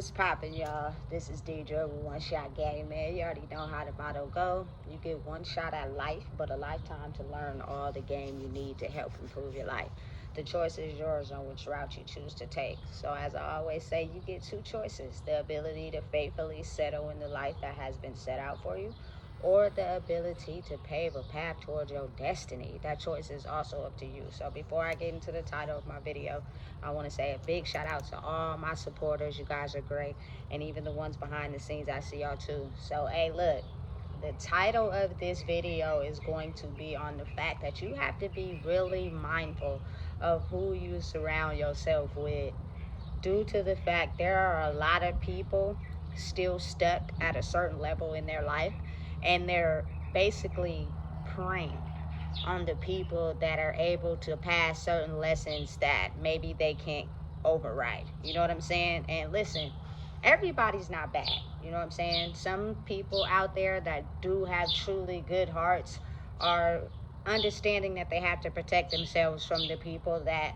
What's poppin', y'all? This is Deidre with One Shot Game, man. You already know how the motto go. You get one shot at life, but a lifetime to learn all the game you need to help improve your life. The choice is yours on which route you choose to take. So as I always say, you get two choices: the ability to faithfully settle in the life that has been set out for you, or the ability to pave a path towards your destiny. That choice is also up to you. So before I get into the title of my video, I want to say a big shout out to all my supporters. You guys are great. And even the ones behind the scenes, I see y'all too. So, hey, look, the title of this video is going to be on the fact that you have to be really mindful of who you surround yourself with, due to the fact there are a lot of people still stuck at a certain level in their life, and they're basically preying on the people that are able to pass certain lessons that maybe they can't override. You know what I'm saying? And listen, everybody's not bad. You know what I'm saying? Some people out there that do have truly good hearts are understanding that they have to protect themselves from the people that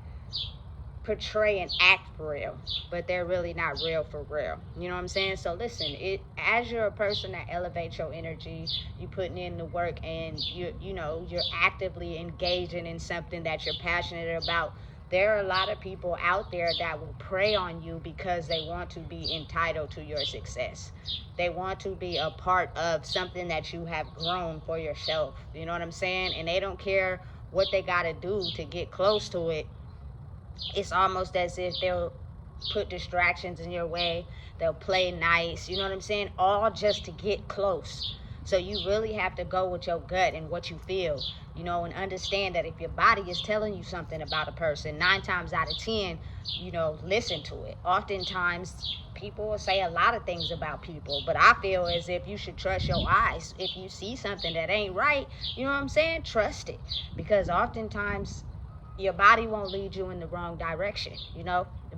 portray and act real, but they're really not real for real. You know what I'm saying? So listen, it as you're a person that elevates your energy, you putting in the work, and you're actively engaging in something that you're passionate about. There are a lot of people out there that will prey on you because they want to be entitled to your success. They want to be a part of something that you have grown for yourself. You know what I'm saying? And they don't care what they got to do to get close to it. It's almost as if they'll put distractions in your way. They'll play nice, you know what I'm saying? All just to get close. So you really have to go with your gut and what you feel, and understand that if your body is telling you something about a person, 9 times out of 10, listen to it. Oftentimes, people will say a lot of things about people, but I feel as if you should trust your eyes. If you see something that ain't right, you know what I'm saying? Trust it. Because oftentimes, your body won't lead you in the wrong direction.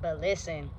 But listen,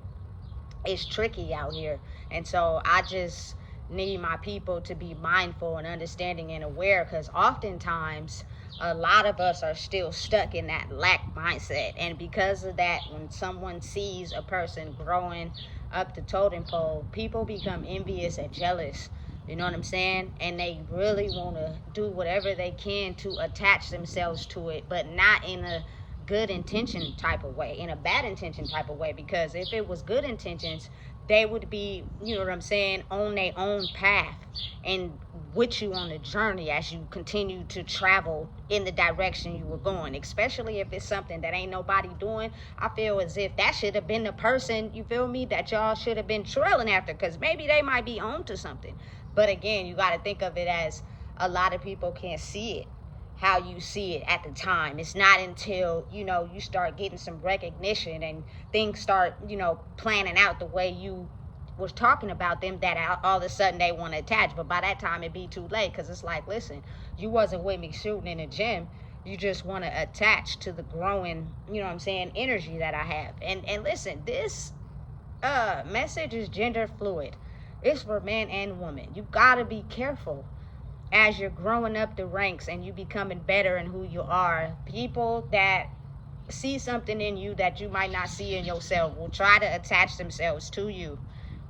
it's tricky out here. And so I just need my people to be mindful and understanding and aware, because oftentimes a lot of us are still stuck in that lack mindset. And because of that, when someone sees a person growing up the totem pole, people become envious and jealous. You know what I'm saying? And they really want to do whatever they can to attach themselves to it, but not in a good intention type of way, in a bad intention type of way. Because if it was good intentions, they would be, you know what I'm saying, on their own path and with you on the journey as you continue to travel in the direction you were going. Especially if it's something that ain't nobody doing, I feel as if that should have been the person, you feel me, that y'all should have been trailing after, because maybe they might be on to something. But again, you got to think of it as a lot of people can't see it how you see it at the time. It's not until, you start getting some recognition and things start, planning out the way you was talking about them, that all of a sudden they want to attach. But by that time, it'd be too late, because it's like, listen, you wasn't with me shooting in the gym. You just want to attach to the growing, energy that I have. And listen, this message is gender fluid. It's for men and women. You got to be careful as you're growing up the ranks and you becoming better in who you are. People that see something in you that you might not see in yourself will try to attach themselves to you.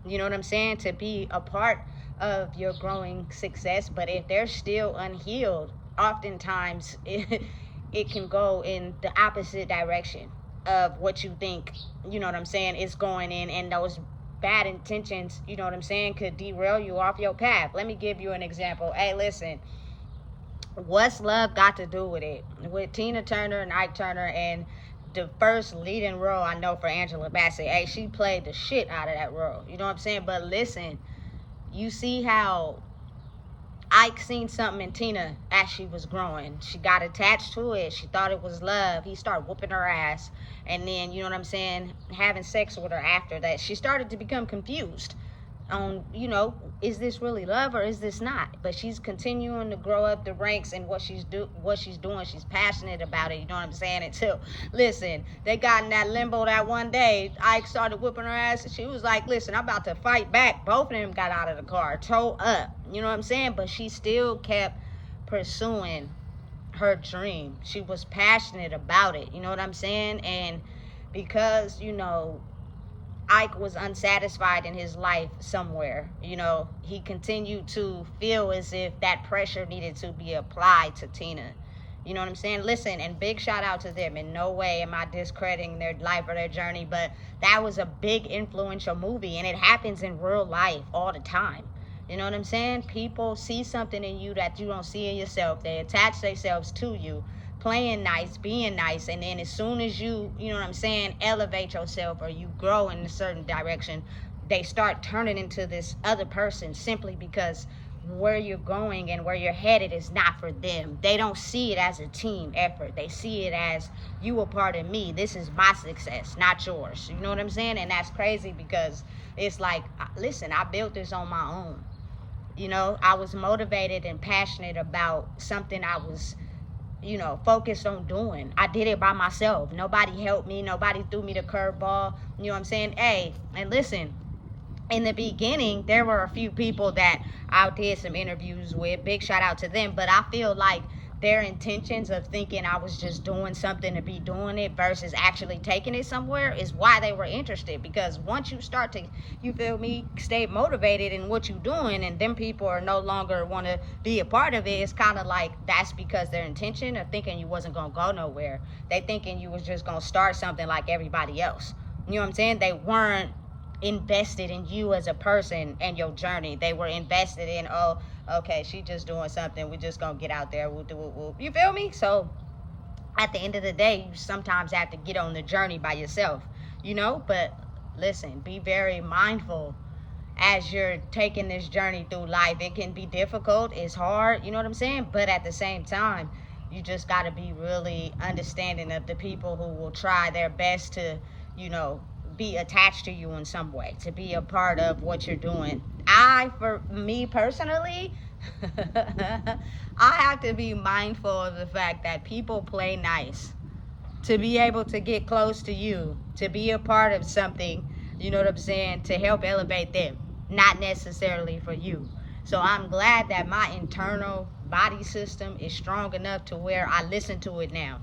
You know what I'm saying? To be a part of your growing success. But if they're still unhealed, oftentimes it can go in the opposite direction of what you think, you know what I'm saying, is going in. And those bad intentions, you know what I'm saying, could derail you off your path. Let me give you an example. Hey, listen, what's love got to do with it? With Tina Turner and Ike Turner, and the first leading role I know for Angela Bassett. Hey, she played the shit out of that role. You know what I'm saying? But listen, you see how Ike seen something in Tina as she was growing. She got attached to it. She thought it was love. He started whooping her ass. And then, you know what I'm saying, having sex with her after that. She started to become confused on, is this really love or is this not? But she's continuing to grow up the ranks, and what she's doing, she's passionate about it, you know what I'm saying? Until, listen, they got in that limbo that one day. Ike started whipping her ass, and she was like, listen, I'm about to fight back. Both of them got out of the car, toe up, you know what I'm saying? But she still kept pursuing her dream. She was passionate about it, you know what I'm saying? And because, Ike was unsatisfied in his life somewhere. You know, he continued to feel as if that pressure needed to be applied to Tina. You know what I'm saying? Listen, and big shout out to them. In no way am I discrediting their life or their journey, but that was a big influential movie, and it happens in real life all the time. You know what I'm saying? People see something in you that you don't see in yourself. They attach themselves to you, playing nice, being nice, and then as soon as you know what I'm saying, elevate yourself or you grow in a certain direction, they start turning into this other person simply because where you're going and where you're headed is not for them. They don't see it as a team effort. They see it as, you a part of me. This is my success, not yours. You know what I'm saying? And that's crazy because it's like, listen, I built this on my own. You know, I was motivated and passionate about something I was, you know, focused on doing. I did it by myself. Nobody helped me. Nobody threw me the curveball. You know what I'm saying? Hey, and listen, in the beginning, there were a few people that I did some interviews with. Big shout out to them. But I feel like their intentions of thinking I was just doing something to be doing it versus actually taking it somewhere is why they were interested. Because once you start to, you feel me, stay motivated in what you're doing, and them people are no longer want to be a part of it, it's kind of like that's because their intention of thinking you wasn't going to go nowhere. They thinking you was just going to start something like everybody else. You know what I'm saying? They weren't invested in you as a person and your journey. They were invested in, oh, okay, she just doing something, we just gonna get out there, we'll do it. You feel me? So at the end of the day, you sometimes have to get on the journey by yourself, you know. But listen, be very mindful as you're taking this journey through life. It can be difficult, it's hard, you know what I'm saying? But at the same time, you just got to be really understanding of the people who will try their best to, you know, be attached to you in some way, to be a part of what you're doing. For me personally, I have to be mindful of the fact that people play nice. To be able to get close to you, to be a part of something, you know what I'm saying, to help elevate them, not necessarily for you. So I'm glad that my internal body system is strong enough to where I listen to it now.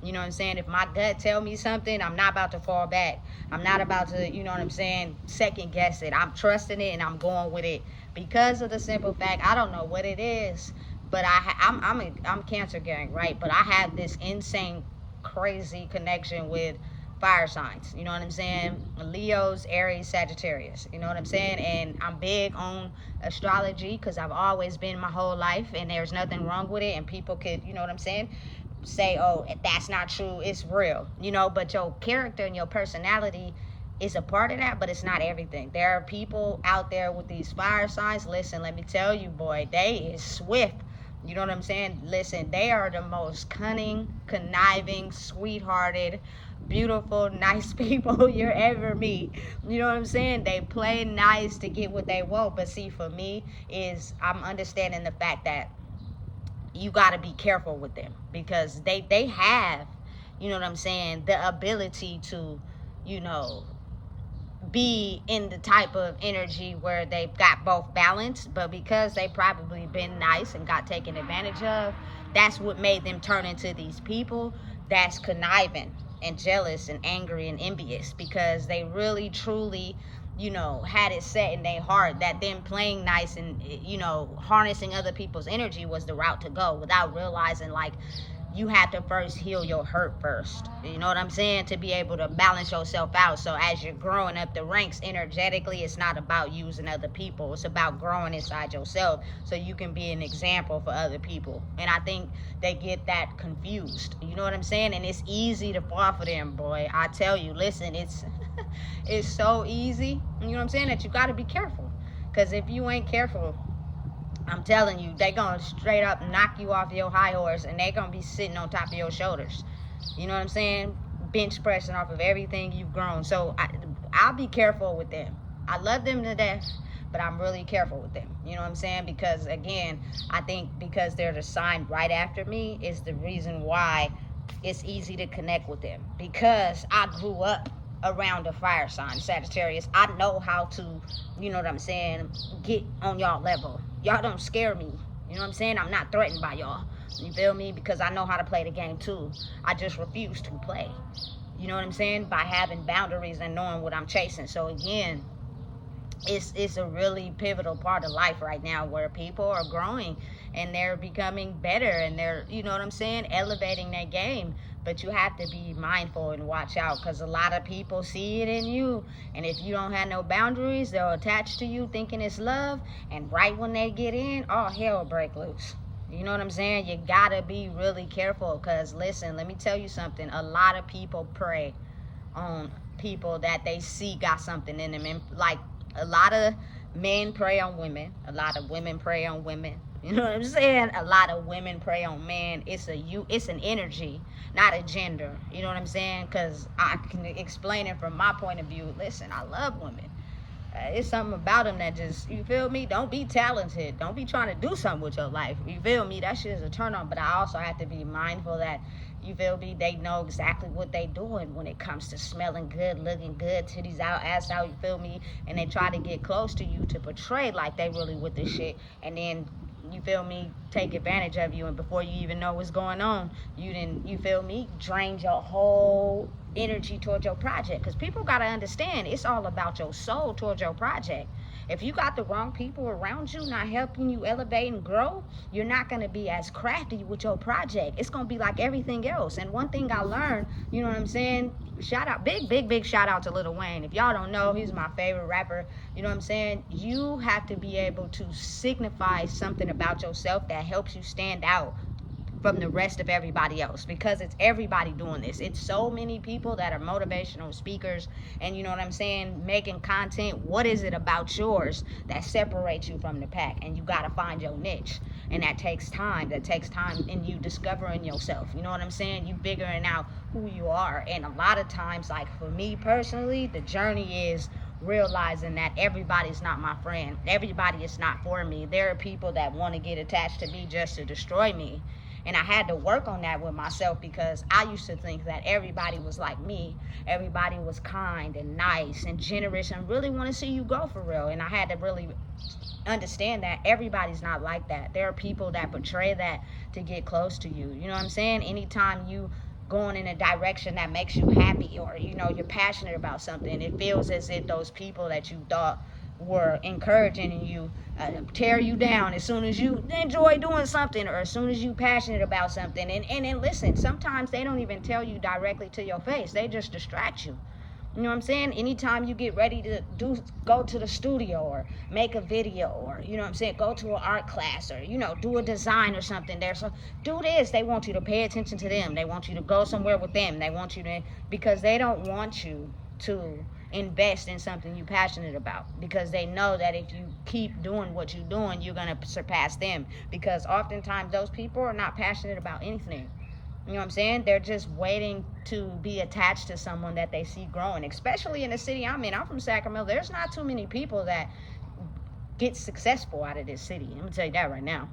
You know what I'm saying? If my gut tell me something, I'm not about to fall back. I'm not about to, you know what I'm saying, second guess it. I'm trusting it and I'm going with it because of the simple fact, I don't know what it is, but I'm Cancer gang, right? But I have this insane, crazy connection with fire signs. You know what I'm saying? Leos, Aries, Sagittarius. You know what I'm saying? And I'm big on astrology because I've always been my whole life, and there's nothing wrong with it. And people could, you know what I'm saying, say, oh, that's not true, it's real, you know. But your character and your personality is a part of that, but it's not everything. There are people out there with these fire signs. Listen, let me tell you, boy, they is swift. You know what I'm saying? Listen, they are the most cunning, conniving, sweethearted, beautiful, nice people you ever meet. You know what I'm saying? They play nice to get what they want. But see, for me, is I'm understanding the fact that you got to be careful with them because they have, you know what I'm saying, the ability to, you know, be in the type of energy where they've got both balance, but because they probably been nice and got taken advantage of, that's what made them turn into these people that's conniving and jealous and angry and envious, because they really truly, you know, had it set in their heart that them playing nice and, you know, harnessing other people's energy was the route to go, without realizing, like, you have to first heal your hurt first. You know what I'm saying? To be able to balance yourself out. So as you're growing up the ranks energetically, it's not about using other people. It's about growing inside yourself so you can be an example for other people. And I think they get that confused. You know what I'm saying? And it's easy to fall for them, boy. I tell you, listen, it's it's so easy. You know what I'm saying? That you got to be careful. Because if you ain't careful, I'm telling you, they gonna straight up knock you off your high horse, and they gonna be sitting on top of your shoulders. You know what I'm saying? Bench pressing off of everything you've grown. So I'll be careful with them. I love them to death, but I'm really careful with them. You know what I'm saying? Because again, I think because they're the sign right after me is the reason why it's easy to connect with them. Because I grew up around a fire sign, Sagittarius. I know how to, you know what I'm saying, get on y'all level. Y'all don't scare me. You know what I'm saying? I'm not threatened by y'all. You feel me? Because I know how to play the game too. I just refuse to play. You know what I'm saying? By having boundaries and knowing what I'm chasing. So again, it's a really pivotal part of life right now where people are growing and they're becoming better and they're, you know what I'm saying, elevating their game. But you have to be mindful and watch out, because a lot of people see it in you, and if you don't have no boundaries, they'll attach to you thinking it's love, and right when they get in, all hell break loose. You know what I'm saying? You gotta be really careful, because listen, let me tell you something. A lot of people prey on people that they see got something in them, and like a lot of men prey on women, a lot of women prey on women. You know what I'm saying? A lot of women prey on men. It's an energy, not a gender. You know what I'm saying? Because I can explain it from my point of view. Listen, I love women. It's something about them that just, you feel me? Don't be talented. Don't be trying to do something with your life. You feel me? That shit is a turn on. But I also have to be mindful that, you feel me, they know exactly what they doing when it comes to smelling good, looking good, titties out, ass out, you feel me? And they try to get close to you to portray like they really with this shit. And then, you feel me, take advantage of you, and before you even know what's going on, you feel me, drain your whole energy towards your project. Because people got to understand, it's all about your soul towards your project. If you got the wrong people around you not helping you elevate and grow, you're not going to be as crafty with your project. It's going to be like everything else. And one thing I learned, you know what I'm saying, shout out, big shout out to Lil Wayne. If y'all don't know, he's my favorite rapper. You know what I'm saying? You have to be able to signify something about yourself that helps you stand out from the rest of everybody else, because it's everybody doing this. It's so many people that are motivational speakers and, you know what I'm saying, making content. What is it about yours that separates you from the pack? And you got to find your niche, and that takes time. In you discovering yourself. You know what I'm saying? You figuring out who you are. And a lot of times, like for me personally, the journey is realizing that everybody's not my friend. Everybody is not for me. There are people that want to get attached to me just to destroy me. And I had to work on that with myself, because I used to think that everybody was like me. Everybody was kind and nice and generous and really want to see you grow for real. And I had to really understand that everybody's not like that. There are people that portray that to get close to you. You know what I'm saying? Anytime you going in a direction that makes you happy, or, you know, you're passionate about something, it feels as if those people that you thought were encouraging you tear you down as soon as you enjoy doing something, or as soon as you passionate about something. And listen, sometimes they don't even tell you directly to your face. They just distract you. You know what I'm saying? Anytime you get ready to go to the studio or make a video, or, you know what I'm saying, go to an art class, or, you know, do a design or something there. So do this. They want you to pay attention to them. They want you to go somewhere with them. They want you to, because they don't want you to invest in something you're passionate about, because they know that if you keep doing what you're doing, you're going to surpass them, because oftentimes those people are not passionate about anything. You know what I'm saying? They're just waiting to be attached to someone that they see growing, especially in the city I'm in. I'm from Sacramento. There's not too many people that get successful out of this city. Let me tell you that right now.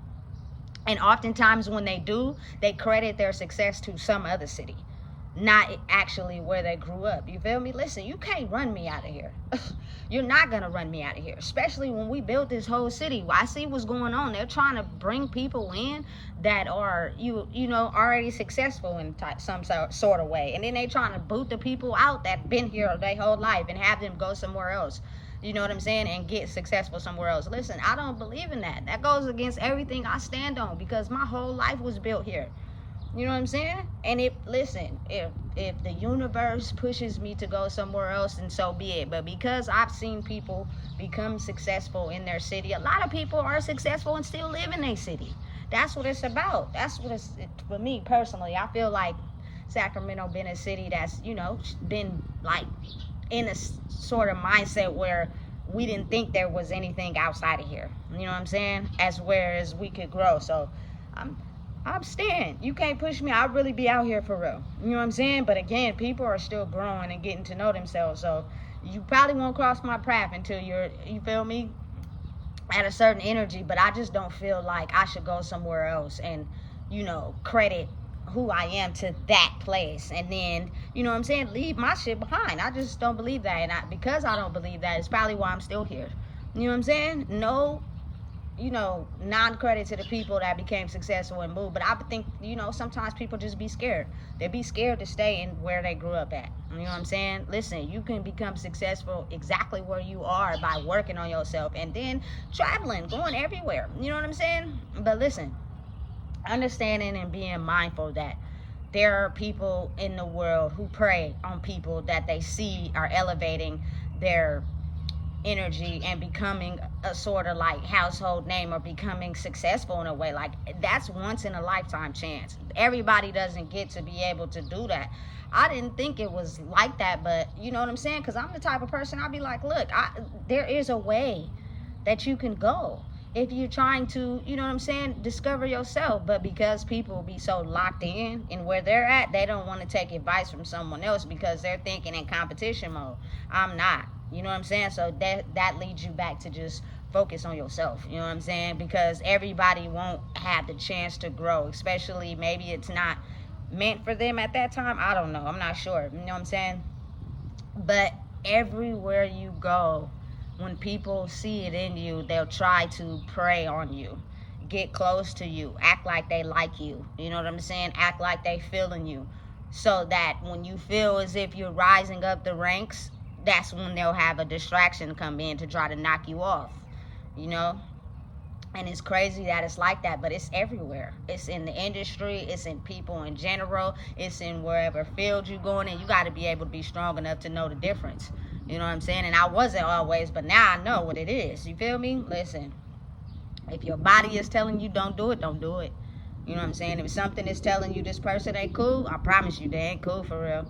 And oftentimes when they do, they credit their success to some other city, not actually where they grew up. You feel me? Listen, you can't run me out of here. You're not gonna run me out of here, especially when we built this whole city. I see what's going on. They're trying to bring people in that are you know already successful in some sort of way, and then they trying to boot the people out that been here their whole life and have them go somewhere else. You know what I'm saying? And get successful somewhere else. Listen, I don't believe in that. That goes against everything I stand on, because my whole life was built here. You know what I'm saying? And if the universe pushes me to go somewhere else, then so be it. But because I've seen people become successful in their city, a lot of people are successful and still live in their city. That's what it's about. That's what it's, for me personally. I feel like Sacramento been a city that's, you know, been like in a sort of mindset where we didn't think there was anything outside of here. You know what I'm saying? As whereas we could grow. So I'm staying. You can't push me. I'll really be out here for real. You know what I'm saying? But again, people are still growing and getting to know themselves. So you probably won't cross my path until you feel me, at a certain energy. But I just don't feel like I should go somewhere else and, you know, credit who I am to that place. And then, you know what I'm saying, leave my shit behind. I just don't believe that. And because I don't believe that, it's probably why I'm still here. You know what I'm saying? No non-credit to the people that became successful and moved. But I think, sometimes people just be scared. They be scared to stay in where they grew up at. You know what I'm saying? Listen, you can become successful exactly where you are by working on yourself and then traveling, going everywhere. You know what I'm saying? But listen, understanding and being mindful that there are people in the world who prey on people that they see are elevating their energy and becoming a sort of like household name or becoming successful in a way. Like, that's once in a lifetime chance. Everybody doesn't get to be able to do that. I didn't think it was like that, but you know what I'm saying? Because I'm the type of person, I'll be like, look, there is a way that you can go if you're trying to, you know what I'm saying, discover yourself. But because people be so locked in where they're at, they don't want to take advice from someone else because they're thinking in competition mode. I'm not. You know what I'm saying? So that leads you back to just focus on yourself. You know what I'm saying? Because everybody won't have the chance to grow, especially maybe it's not meant for them at that time. I don't know. I'm not sure. You know what I'm saying? But everywhere you go, when people see it in you, they'll try to prey on you, get close to you, act like they like you. You know what I'm saying? Act like they feeling you. So that when you feel as if you're rising up the ranks, that's when they'll have a distraction come in to try to knock you off, And it's crazy that it's like that, but it's everywhere. It's in the industry, it's in people in general, it's in wherever field you're going in. You got to be able to be strong enough to know the difference. You know what I'm saying? And I wasn't always, but now I know what it is. You feel me? Listen, if your body is telling you don't do it, don't do it. You know what I'm saying? If something is telling you this person ain't cool, I promise you they ain't cool for real.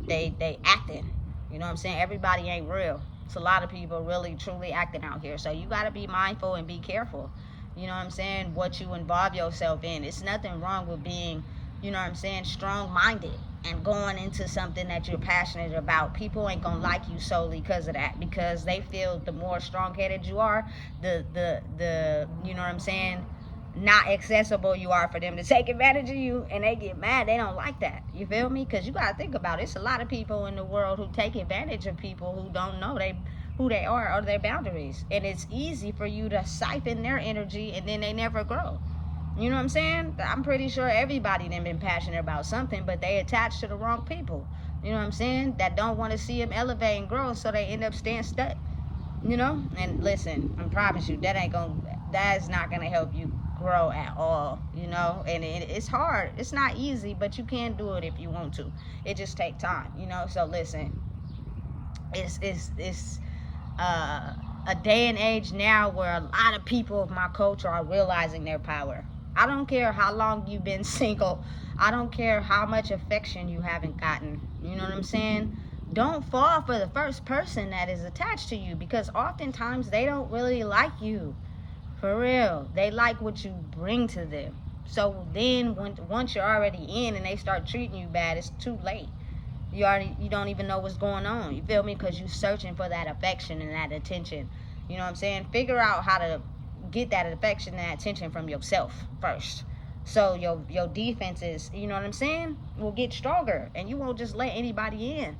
They acting. You know what I'm saying? Everybody ain't real. It's a lot of people really, truly acting out here. So you got to be mindful and be careful. You know what I'm saying? What you involve yourself in. It's nothing wrong with being, strong-minded and going into something that you're passionate about. People ain't going to like you solely because of that. Because they feel the more strong-headed you are, the you know what I'm saying, not accessible you are for them to take advantage of you, and they get mad. They don't like that. You feel me? Because you got to think about it. It's a lot of people in the world who take advantage of people who don't know who they are or their boundaries, and it's easy for you to siphon their energy and then they never grow. You know what I'm saying? I'm pretty sure everybody done been passionate about something, but they attach to the wrong people. You know what I'm saying? That don't want to see them elevate and grow, so they end up staying stuck. And listen, I promise you that's not gonna help you grow at all. And it's hard. It's not easy, but you can do it if you want to. It just takes time. So listen, it's a day and age now where a lot of people of my culture are realizing their power. I don't care how long you've been single. I don't care how much affection you haven't gotten. You know what I'm saying? Don't fall for the first person that is attached to you, because oftentimes they don't really like you. For real. They like what you bring to them. So then once you're already in and they start treating you bad, it's too late. You don't even know what's going on. You feel me? Because you're searching for that affection and that attention. You know what I'm saying? Figure out how to get that affection and that attention from yourself first. So your defenses, you know what I'm saying, will get stronger, and you won't just let anybody in.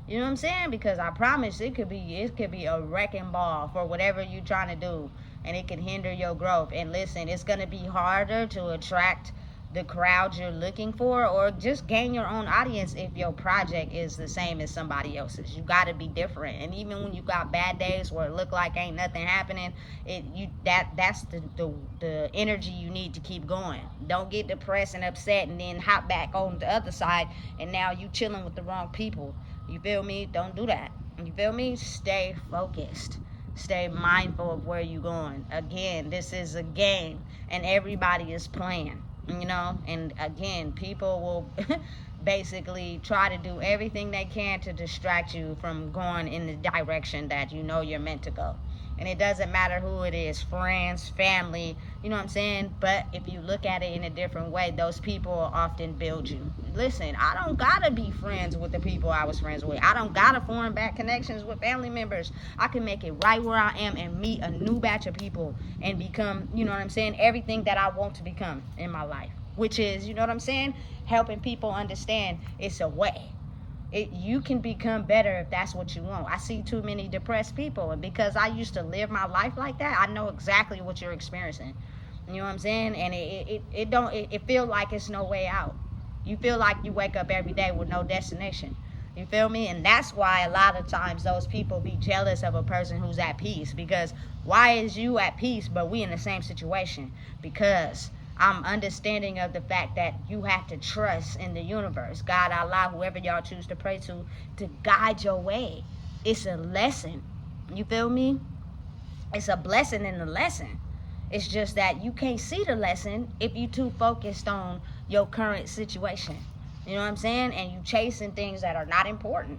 You know what I'm saying? Because I promise it could be a wrecking ball for whatever you're trying to do, and it can hinder your growth. And listen, it's going to be harder to attract the crowd you're looking for, or just gain your own audience if your project is the same as somebody else's. You got to be different. And even when you got bad days where it look like ain't nothing happening, that's the energy you need to keep going. Don't get depressed and upset and then hop back on the other side and now you chilling with the wrong people. You feel me? Don't do that. You feel me? Stay focused. Stay mindful of where you're going. Again, this is a game and everybody is playing. And again, people will basically try to do everything they can to distract you from going in the direction that you're meant to go. And it doesn't matter who it is, friends, family, you know what I'm saying? But if you look at it in a different way, those people will often build you. Listen, I don't gotta be friends with the people I was friends with. I don't gotta form back connections with family members. I can make it right where I am and meet a new batch of people and become, you know what I'm saying, everything that I want to become in my life. Which is, you know what I'm saying, helping people understand it's a way. You can become better if that's what you want. I see too many depressed people, and because I used to live my life like that, I know exactly what you're experiencing. You know what I'm saying? And it feel like it's no way out. You feel like you wake up every day with no destination. You feel me? And that's why a lot of times those people be jealous of a person who's at peace. Because why is you at peace but we in the same situation? Because I'm understanding of the fact that you have to trust in the universe, God, Allah, whoever y'all choose to pray to guide your way. It's a lesson. You feel me? It's a blessing in the lesson. It's just that you can't see the lesson if you too focused on your current situation. You know what I'm saying? And you chasing things that are not important.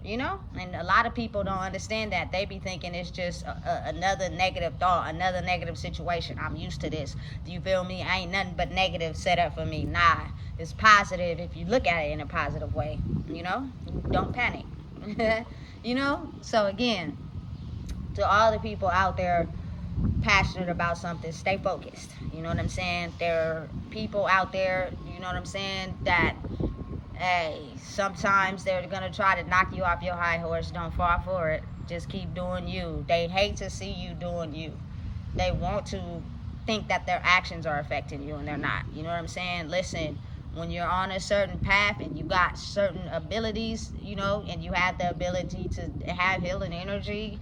You know? And a lot of people don't understand that. They be thinking it's just another negative thought, another negative situation. I'm used to this. Do you feel me? I ain't nothing but negative set up for me. Nah. It's positive if you look at it in a positive way. You know? Don't panic. You know? So again, to all the people out there passionate about something, stay focused. You know what I'm saying? There are people out there, you know what I'm saying, that, hey, sometimes they're gonna try to knock you off your high horse. Don't fall for it. Just keep doing you. They hate to see you doing you. They want to think that their actions are affecting you, and they're not. You know what I'm saying? Listen, when you're on a certain path and you got certain abilities, you know, and you have the ability to have healing energy,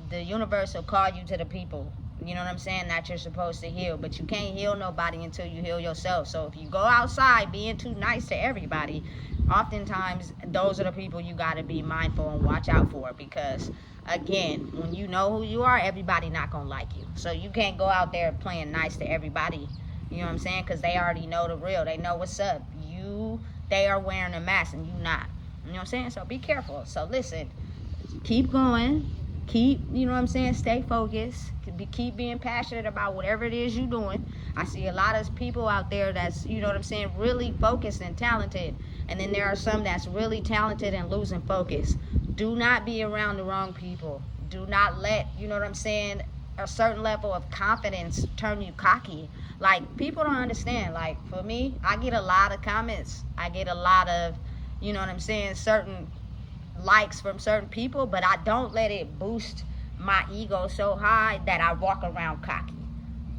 the universe will call you to the people, you know what I'm saying, that you're supposed to heal. But you can't heal nobody until you heal yourself. So if you go outside being too nice to everybody, oftentimes those are the people you got to be mindful and watch out for. Because again, when you know who you are, everybody not gonna like you. So you can't go out there playing nice to everybody, you know what I'm saying, because they already know the real. They know what's up. They are wearing a mask and you not, you know what I'm saying. So be careful. So listen, keep going. Keep, you know what I'm saying, stay focused. Keep being passionate about whatever it is you're doing. I see a lot of people out there that's, you know what I'm saying, really focused and talented. And then there are some that's really talented and losing focus. Do not be around the wrong people. Do not let, you know what I'm saying, a certain level of confidence turn you cocky. Like, people don't understand. Like, for me, I get a lot of comments. I get a lot of, you know what I'm saying, certain likes from certain people, but I don't let it boost my ego so high that I walk around cocky.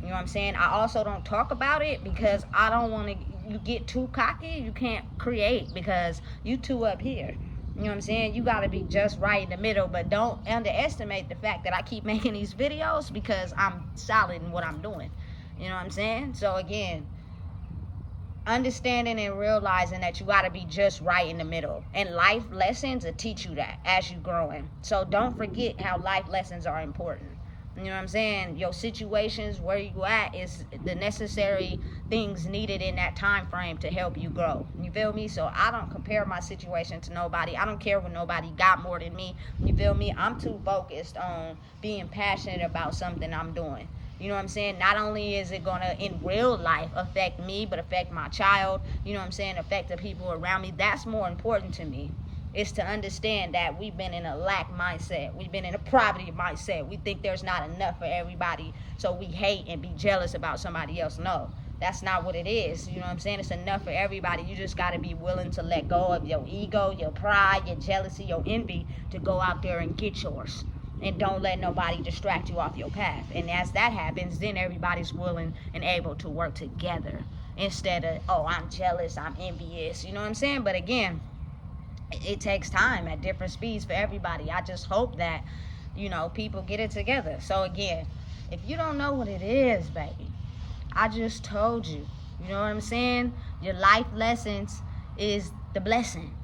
You know what I'm saying? I also don't talk about it because I don't want to, you get too cocky, you can't create because you too up here. You know what I'm saying? You got to be just right in the middle, but don't underestimate the fact that I keep making these videos because I'm solid in what I'm doing. You know what I'm saying? So again, understanding and realizing that you got to be just right in the middle, and life lessons will teach you that as you growing. So don't forget how life lessons are important. You know what I'm saying? Your situations, where you at, is the necessary things needed in that time frame to help you grow. You feel me? So I don't compare my situation to nobody. I don't care what nobody got more than me. You feel me? I'm too focused on being passionate about something I'm doing. You know what I'm saying? Not only is it going to, in real life, affect me, but affect my child, you know what I'm saying, affect the people around me. That's more important to me. Is to understand that we've been in a lack mindset. We've been in a poverty mindset. We think there's not enough for everybody, so we hate and be jealous about somebody else. No, that's not what it is. You know what I'm saying? It's enough for everybody. You just got to be willing to let go of your ego, your pride, your jealousy, your envy, to go out there and get yours. And don't let nobody distract you off your path. And as that happens, then everybody's willing and able to work together. Instead of, oh, I'm jealous, I'm envious. You know what I'm saying? But again, it takes time at different speeds for everybody. I just hope that, you know, people get it together. So again, if you don't know what it is, baby, I just told you. You know what I'm saying? Your life lessons is the blessing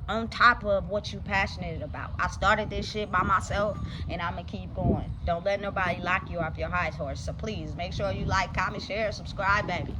on top of what you passionate about. I started this shit by myself, and I'm gonna keep going. Don't let nobody lock you off your high horse. So please make sure you like, comment, share, subscribe, baby.